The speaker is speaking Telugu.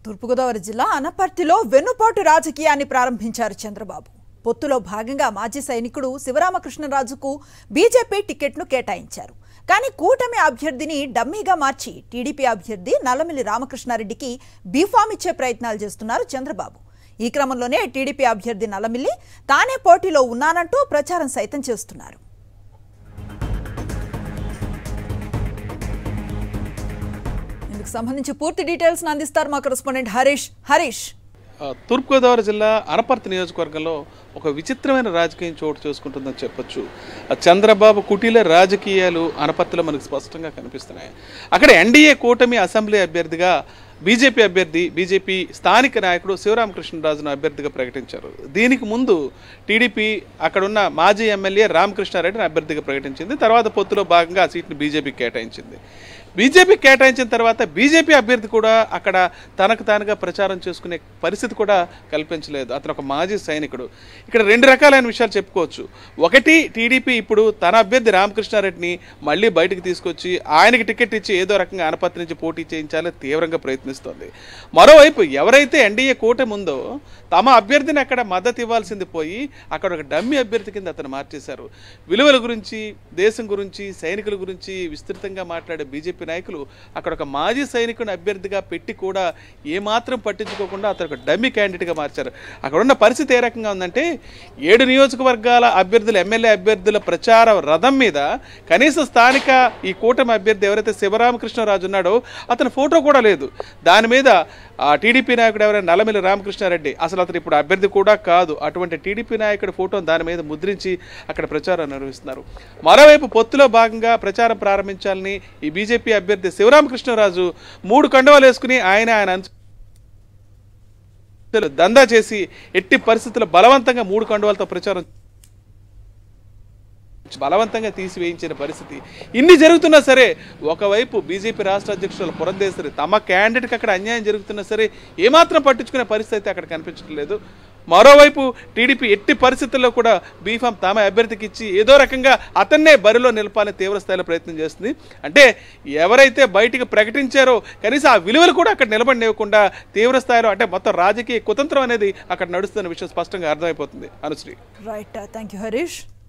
తూర్పుగోదావరి జిల్లా అనపర్తిలో వెన్నుపోటు రాజకీయాన్ని ప్రారంభించారు చంద్రబాబు. పొత్తులో భాగంగా మాజీ సైనికుడు శివరామకృష్ణరాజుకు బీజేపీ టికెట్ను కేటాయించారు. కానీ కూటమి అభ్యర్థిని డమ్మీగా మార్చి టీడీపీ అభ్యర్థి నల్లమిల్లి రామకృష్ణారెడ్డికి బీఫామ్ ఇచ్చే ప్రయత్నాలు చేస్తున్నారు చంద్రబాబు. ఈ క్రమంలోనే టీడీపీ అభ్యర్థి నల్లమిల్లి తానే పోటీలో ఉన్నానంటూ ప్రచారం సైతం చేస్తున్నారు. ఇందుకు సంబంధించి పూర్తి డీటెయిల్స్ అందిస్తారు మా కరెస్పాండెంట్ హరీష్. తూర్పుగోదావరి జిల్లా అనపర్తి నియోజకవర్గంలో ఒక విచిత్రమైన రాజకీయం చోటు చేసుకుంటుందని చెప్పొచ్చు. చంద్రబాబు కుటీల రాజకీయాలు అనపర్తిలో మనకు స్పష్టంగా కనిపిస్తున్నాయి. అక్కడ ఎన్డీఏ కూటమి అసెంబ్లీ అభ్యర్థిగా బీజేపీ స్థానిక నాయకుడు శివరామకృష్ణరాజును అభ్యర్థిగా ప్రకటించారు. దీనికి ముందు టీడీపీ అక్కడున్న మాజీ ఎమ్మెల్యే రామకృష్ణారెడ్డిని అభ్యర్థిగా ప్రకటించింది. తర్వాత పొత్తులో భాగంగా ఆ సీట్ని బీజేపీకి కేటాయించింది. బీజేపీకి కేటాయించిన తర్వాత బీజేపీ అభ్యర్థి కూడా అక్కడ తనకు తానుగా ప్రచారం చేసుకునే పరిస్థితి కూడా కల్పించలేదు. అతను ఒక మాజీ సైనికుడు. ఇక్కడ రెండు రకాలైన విషయాలు చెప్పుకోవచ్చు. ఒకటి, టీడీపీ ఇప్పుడు తన అభ్యర్థి రామకృష్ణారెడ్డిని మళ్ళీ బయటకు తీసుకొచ్చి ఆయనకి టికెట్ ఇచ్చి ఏదో రకంగా అనపర్తి నుంచి పోటీ చేయించాలని తీవ్రంగా ప్రయత్నిస్తోంది. మరోవైపు ఎవరైతే ఎన్డీఏ కూటమి ఉందో తమ అభ్యర్థిని అక్కడ మద్దతు ఇవ్వాల్సింది పోయి అక్కడ ఒక డమ్మీ అభ్యర్థి కింద అతను మార్చేశారు. విలువల గురించి, దేశం గురించి, సైనికుల గురించి విస్తృతంగా మాట్లాడే బీజేపీ నాయకులు అక్కడ ఒక మాజీ సైనికుని అభ్యర్థిగా పెట్టి కూడా ఏమాత్రం పట్టించుకోకుండా అతను ఒక డమ్మీ క్యాండిడేట్గా మార్చారు. అక్కడ ఉన్న పరిస్థితి ఏ రకంగా ఉందంటే 7 నియోజకవర్గాల అభ్యర్థులు, ఎమ్మెల్యే అభ్యర్థుల ప్రచార రథం మీద కనీసం స్థానిక ఈ కూటమి అభ్యర్థి ఎవరైతే శివరామకృష్ణరాజు ఉన్నాడో అతని ఫోటో కూడా లేదు. దాని మీద టీడీపీ నాయకుడు ఎవరైనా నల్లమిల్లి రామకృష్ణారెడ్డి, అసలు అతను ఇప్పుడు అభ్యర్థి కూడా కాదు, అటువంటి టీడీపీ నాయకుడి ఫోటోను దాని మీద ముద్రించి అక్కడ ప్రచారం నిర్వహిస్తున్నారు. మరోవైపు పొత్తులో భాగంగా ప్రచారం ప్రారంభించాలని ఈ బీజేపీ అభ్యర్థి శివరామకృష్ణరాజు 3 కండువాలు వేసుకుని ఆయన దందా చేసి ఎట్టి పరిస్థితుల్లో బలవంతంగా 3 కండువాలతో ప్రచారం బలవంతంగా తీసివేయించిన పరిస్థితి. ఇన్ని జరుగుతున్నా సరే ఒకవైపు బీజేపీ రాష్ట్ర అధ్యక్షులు పురంధేశ్వరి తమ క్యాండిడేట్కి అక్కడ అన్యాయం జరుగుతున్నా సరే ఏమాత్రం పట్టించుకునే పరిస్థితి అక్కడ కనిపించడం లేదు. మరోవైపు టీడీపీ ఎట్టి పరిస్థితుల్లో కూడా బీఫామ్ తమ అభ్యర్థికి ఇచ్చి ఏదో రకంగా అతన్నే బరిలో నిలపాలని తీవ్ర స్థాయిలో ప్రయత్నం చేస్తుంది. అంటే ఎవరైతే బయటికి ప్రకటించారో కనీసం ఆ విలువలు కూడా అక్కడ నిలబడినివ్వకుండా తీవ్ర స్థాయిలో అంటే మొత్తం రాజకీయ కుతంత్రం అనేది అక్కడ నడుస్తున్న విషయం స్పష్టంగా అర్థమైపోతుంది. Anusri. Right, thank you Harish.